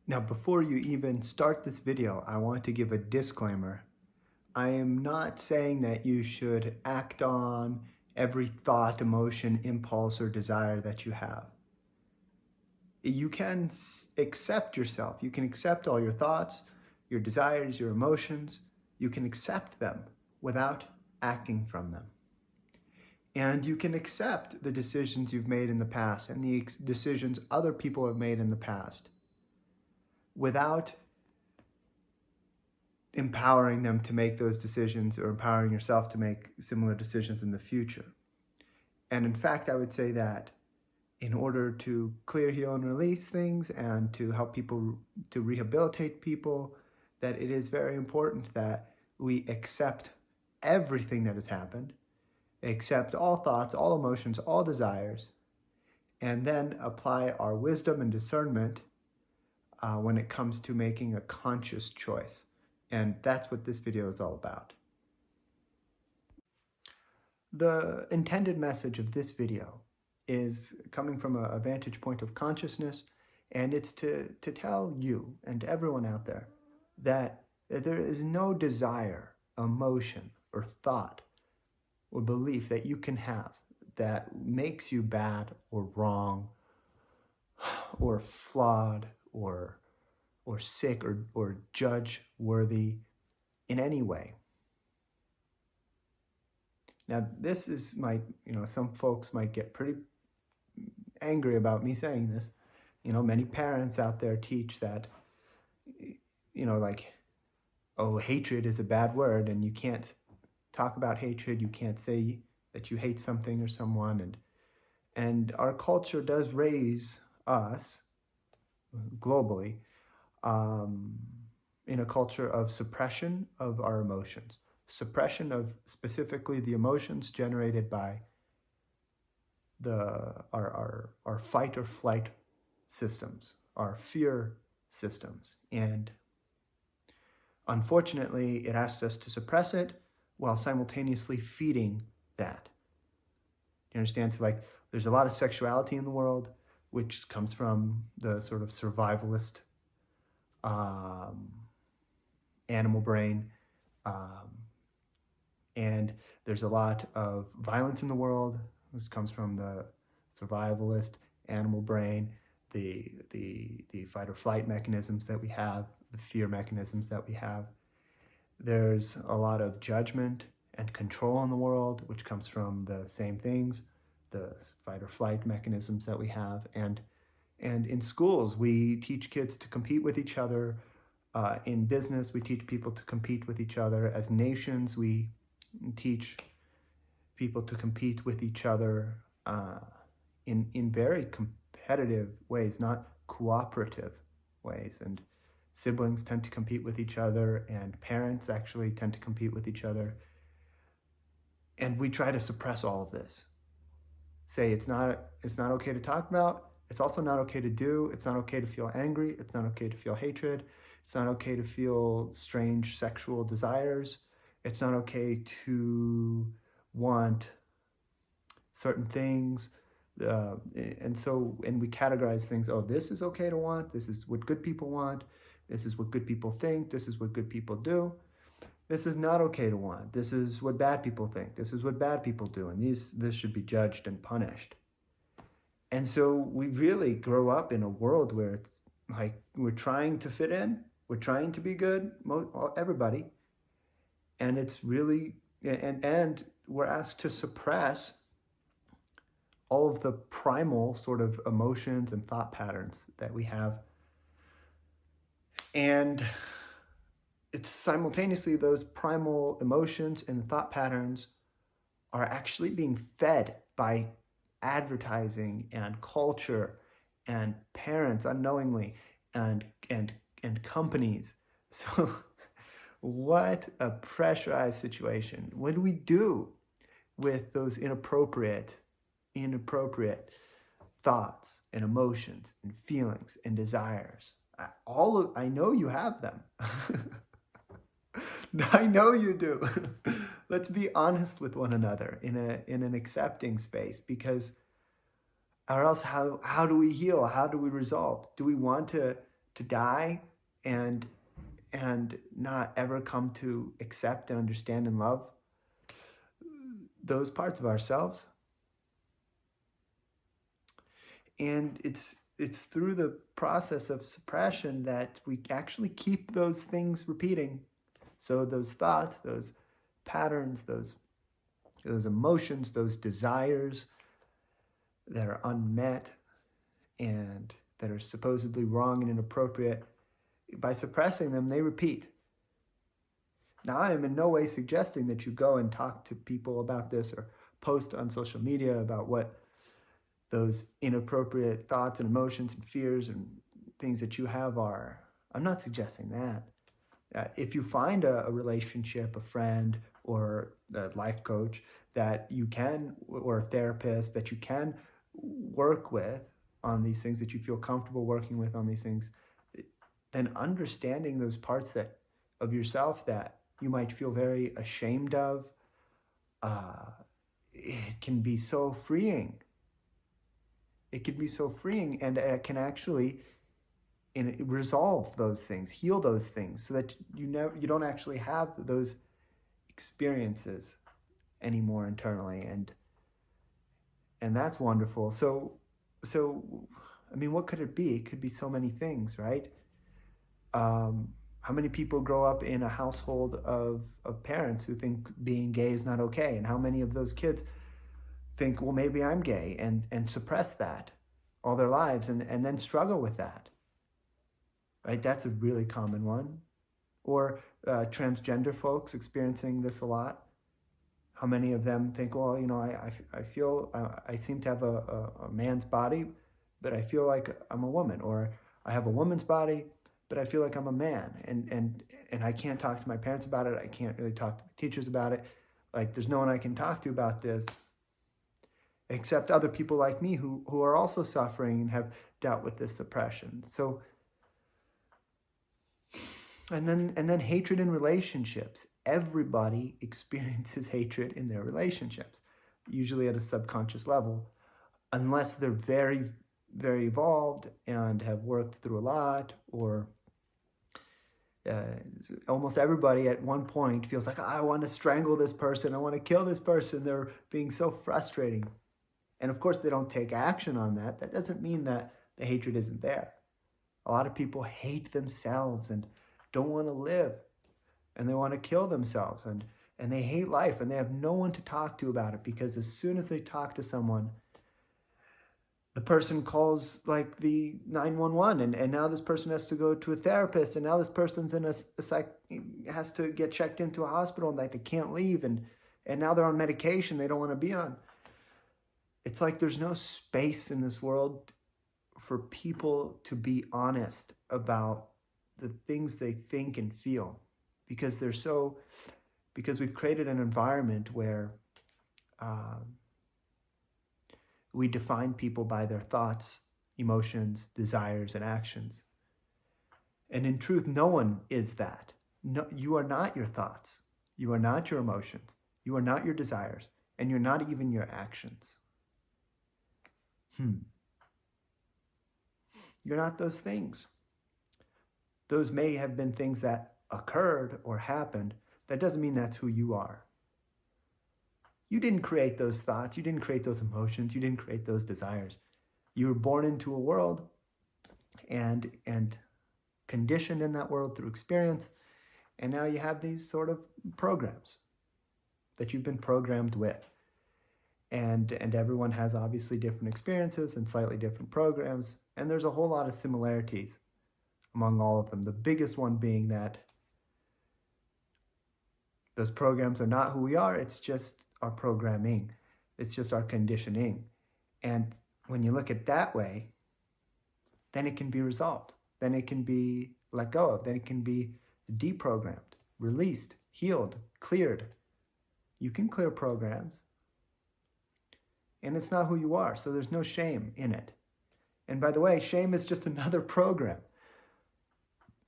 Now, before you even start this video, I want to give a disclaimer. I am not saying that you should act on every thought, emotion, impulse, or desire that you have. You can accept yourself. You can accept all your thoughts, your desires, your emotions. You can accept them without acting from them. And you can accept the decisions you've made in the past and the decisions other people have made in the past without empowering them to make those decisions or empowering yourself to make similar decisions in the future. And in fact, I would say that in order to clear, heal, and release things and to help people, to rehabilitate people, that it is very important that we accept everything that has happened, accept all thoughts, all emotions, all desires, and then apply our wisdom and discernment when it comes to making a conscious choice. And that's what this video is all about. The intended message of this video is coming from a vantage point of consciousness, and it's to tell you and everyone out there that there is no desire, emotion, or thought or belief that you can have that makes you bad or wrong or flawed or sick or judge worthy in any way. Now, this is some folks might get pretty angry about me saying this. Many parents out there teach that, hatred is a bad word and you can't talk about hatred. You can't say that you hate something or someone. And our culture does raise us globally in a culture of suppression of our emotions, suppression of specifically the emotions generated by our fight or flight systems, our fear systems. And unfortunately, it asks us to suppress it while simultaneously feeding that. You understand? So there's a lot of sexuality in the world, which comes from the sort of survivalist animal brain. And there's a lot of violence in the world. This comes from the survivalist animal brain, the fight or flight mechanisms that we have, the fear mechanisms that we have. There's a lot of judgment and control in the world, which comes from the same things, the fight or flight mechanisms that we have. And in schools, we teach kids to compete with each other. In business, we teach people to compete with each other. As nations, we teach people to compete with each other in very competitive ways, not cooperative ways. And siblings tend to compete with each other, and parents actually tend to compete with each other. And we try to suppress all of this. Say it's not okay to talk about. It's also not okay to do. It's not okay to feel angry. It's not okay to feel hatred. It's not okay to feel strange sexual desires. It's not okay to want certain things. And we categorize things. Oh, this is okay to want. This is what good people want. This is what good people think. This is what good people do. This is not okay to want. This is what bad people think. This is what bad people do. And this should be judged and punished. And so we really grow up in a world where it's like we're trying to fit in. We're trying to be good, everybody. And it's really, and we're asked to suppress all of the primal sort of emotions and thought patterns that we have. And it's simultaneously those primal emotions and thought patterns are actually being fed by advertising and culture and parents unknowingly and companies. So what a pressurized situation. What do we do with those inappropriate thoughts and emotions and feelings and desires? I know you have them. I know you do. Let's be honest with one another in an accepting space, because or else how do we heal? How do we resolve? Do we want to to die and not ever come to accept and understand and love those parts of ourselves. And it's through the process of suppression that we actually keep those things repeating. So those thoughts, those patterns, those emotions, those desires that are unmet and that are supposedly wrong and inappropriate, by suppressing them, they repeat. Now, I am in no way suggesting that you go and talk to people about this or post on social media about what those inappropriate thoughts and emotions and fears and things that you have are. I'm not suggesting that. If you find a relationship, a friend, or a life coach that you can, or a therapist that you can work with on these things, that you feel comfortable working with on these things, then understanding those parts of yourself that you might feel very ashamed of, it can be so freeing. It can be so freeing, and it can actually resolve those things, heal those things, so that you don't actually have those experiences anymore internally, and that's wonderful. So I mean, what could it be? It could be so many things, right? How many people grow up in a household of parents who think being gay is not okay? And how many of those kids think, well, maybe I'm gay, and suppress that all their lives and then struggle with that, right? That's a really common one. Or transgender folks experiencing this a lot. How many of them think, well, I feel I seem to have a man's body, but I feel like I'm a woman, or I have a woman's body, but I feel like I'm a man, and I can't talk to my parents about it. I can't really talk to my teachers about it. Like, there's no one I can talk to about this, except other people like me who are also suffering and have dealt with this suppression. So, and then hatred in relationships. Everybody experiences hatred in their relationships, usually at a subconscious level, unless they're very, very evolved and have worked through a lot, or almost everybody at one point feels like, I want to strangle this person, I want to kill this person, they're being so frustrating. And of course, they don't take action on that. That doesn't mean that the hatred isn't there. A lot of people hate themselves and don't want to live, and they want to kill themselves, and they hate life, and they have no one to talk to about it, because as soon as they talk to someone, the person calls like the 911, and now this person has to go to a therapist, and now this person's in has to get checked into a hospital, and like they can't leave, and now they're on medication they don't want to be on. It's like there's no space in this world for people to be honest about the things they think and feel, because we've created an environment where we define people by their thoughts, emotions, desires, and actions. And in truth, no one is that. No, you are not your thoughts. You are not your emotions. You are not your desires. And you're not even your actions. You're not those things. Those may have been things that occurred or happened. That doesn't mean that's who you are. You didn't create those thoughts. You didn't create those emotions. You didn't create those desires. You were born into a world and conditioned in that world through experience. And now you have these sort of programs that you've been programmed with. And everyone has obviously different experiences and slightly different programs. And there's a whole lot of similarities among all of them. The biggest one being that those programs are not who we are. It's just our programming. It's just our conditioning. And when you look at it that way, then it can be resolved. Then it can be let go of. Then it can be deprogrammed, released, healed, cleared. You can clear programs. And it's not who you are, so there's no shame in it. And by the way, shame is just another program.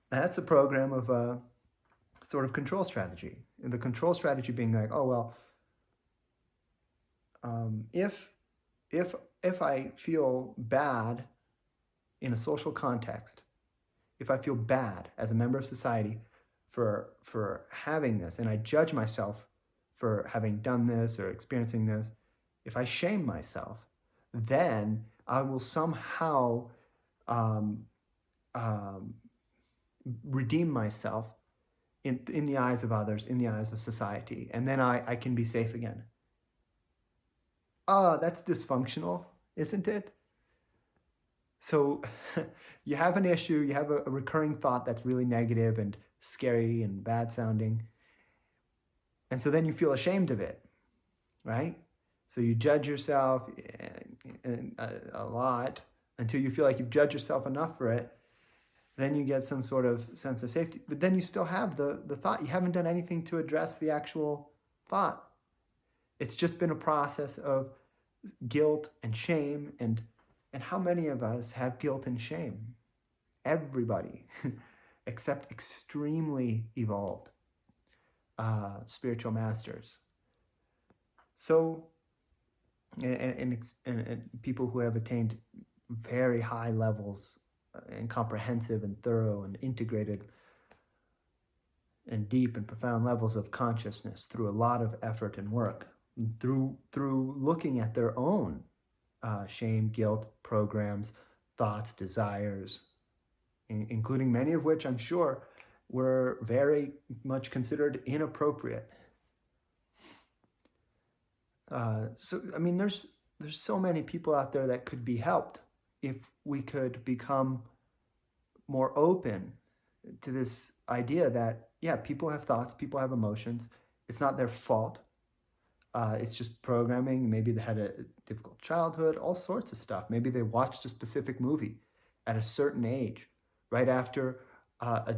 That's a program of a sort of control strategy. And the control strategy being like, oh, well, if I feel bad in a social context, if I feel bad as a member of society for having this, and I judge myself for having done this or experiencing this, if I shame myself, then I will somehow um, um, redeem myself in the eyes of others, in the eyes of society, and then I can be safe again. That's dysfunctional, isn't it? So you have an issue, you have a recurring thought that's really negative and scary and bad sounding. And so then you feel ashamed of it, right? So you judge yourself a lot until you feel like you've judged yourself enough for it. Then you get some sort of sense of safety. But then you still have the thought. You haven't done anything to address the actual thought. It's just been a process of guilt and shame. And how many of us have guilt and shame? Everybody, except extremely evolved spiritual masters. So, and people who have attained very high levels and comprehensive and thorough and integrated and deep and profound levels of consciousness through a lot of effort and work, through looking at their own shame, guilt programs, thoughts, desires, including many of which I'm sure were very much considered inappropriate. So I mean, there's so many people out there that could be helped if we could become more open to this idea that, yeah, people have thoughts, people have emotions. It's not their fault. It's just programming. Maybe they had a difficult childhood, all sorts of stuff. Maybe they watched a specific movie at a certain age, right after a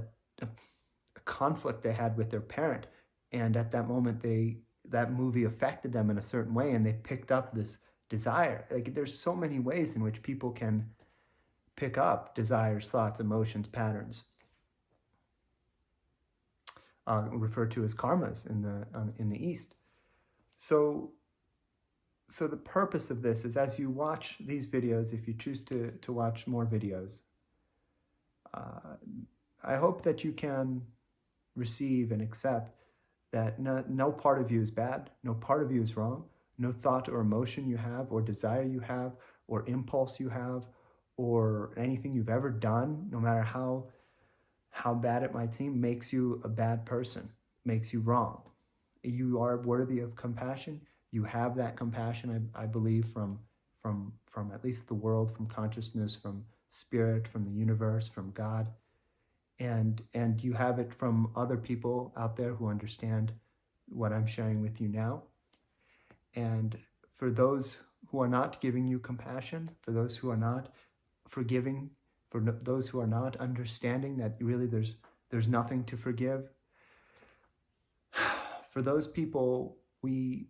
conflict they had with their parent. And at that moment, that movie affected them in a certain way, and they picked up this desire. Like, there's so many ways in which people can pick up desires, thoughts, emotions, patterns, referred to as karmas in the East. So the purpose of this is, as you watch these videos, if you choose to watch more videos, I hope that you can receive and accept that no part of you is bad, no part of you is wrong, no thought or emotion you have or desire you have or impulse you have or anything you've ever done, no matter how bad it might seem, makes you a bad person, makes you wrong. You are worthy of compassion. You have that compassion, I believe, from at least the world, from consciousness, from spirit, from the universe, from God. And you have it from other people out there who understand what I'm sharing with you now. And for those who are not giving you compassion, for those who are not forgiving, for those who are not understanding that really there's nothing to forgive, for those people, we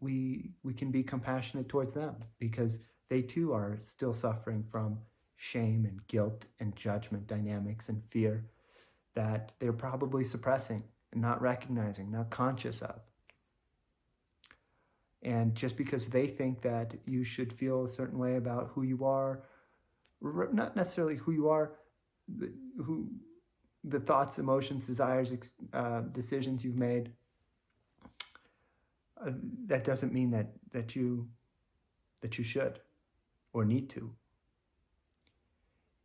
can be compassionate towards them, because they too are still suffering from shame and guilt and judgment dynamics and fear that they're probably suppressing and not recognizing, not conscious of. And just because they think that you should feel a certain way about who you are, not necessarily who you are, the thoughts, emotions, desires, decisions you've made, that doesn't mean that you should or need to.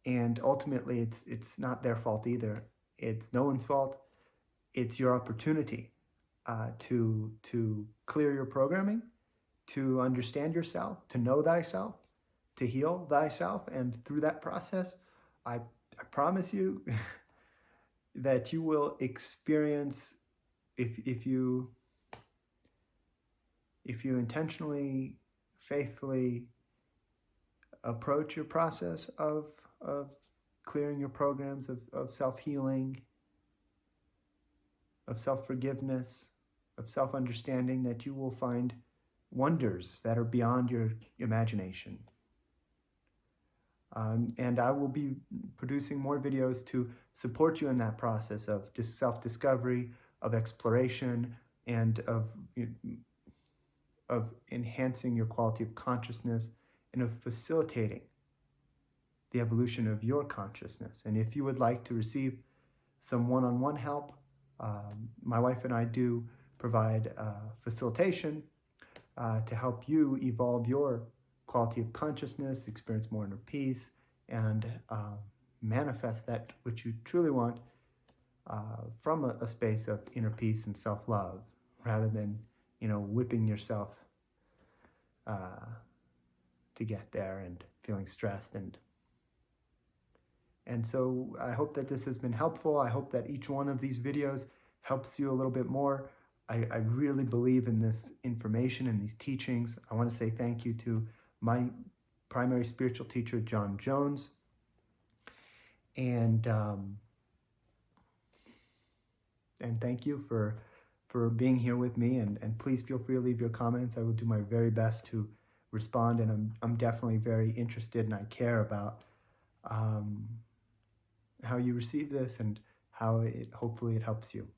And ultimately, it's not their fault either. It's no one's fault. It's your opportunity to clear your programming, to understand yourself, to know thyself, to heal thyself. And through that process, I promise you that you will experience, if you intentionally, faithfully approach your process of clearing your programs of self-healing, of self-forgiveness, of self-understanding, that you will find wonders that are beyond your imagination. And I will be producing more videos to support you in that process of self-discovery, of exploration, and of enhancing your quality of consciousness, and of facilitating the evolution of your consciousness. And if you would like to receive some one-on-one help, my wife and I do provide facilitation to help you evolve your quality of consciousness, experience more inner peace, and manifest that which you truly want from a space of inner peace and self-love, rather than, whipping yourself to get there and feeling stressed. And so I hope that this has been helpful. I hope that each one of these videos helps you a little bit more. I really believe in this information and these teachings. I want to say thank you to my primary spiritual teacher, John Jones. And thank you for being here with me. And please feel free to leave your comments. I will do my very best to respond. And I'm definitely very interested, and I care about how you receive this and how hopefully it helps you.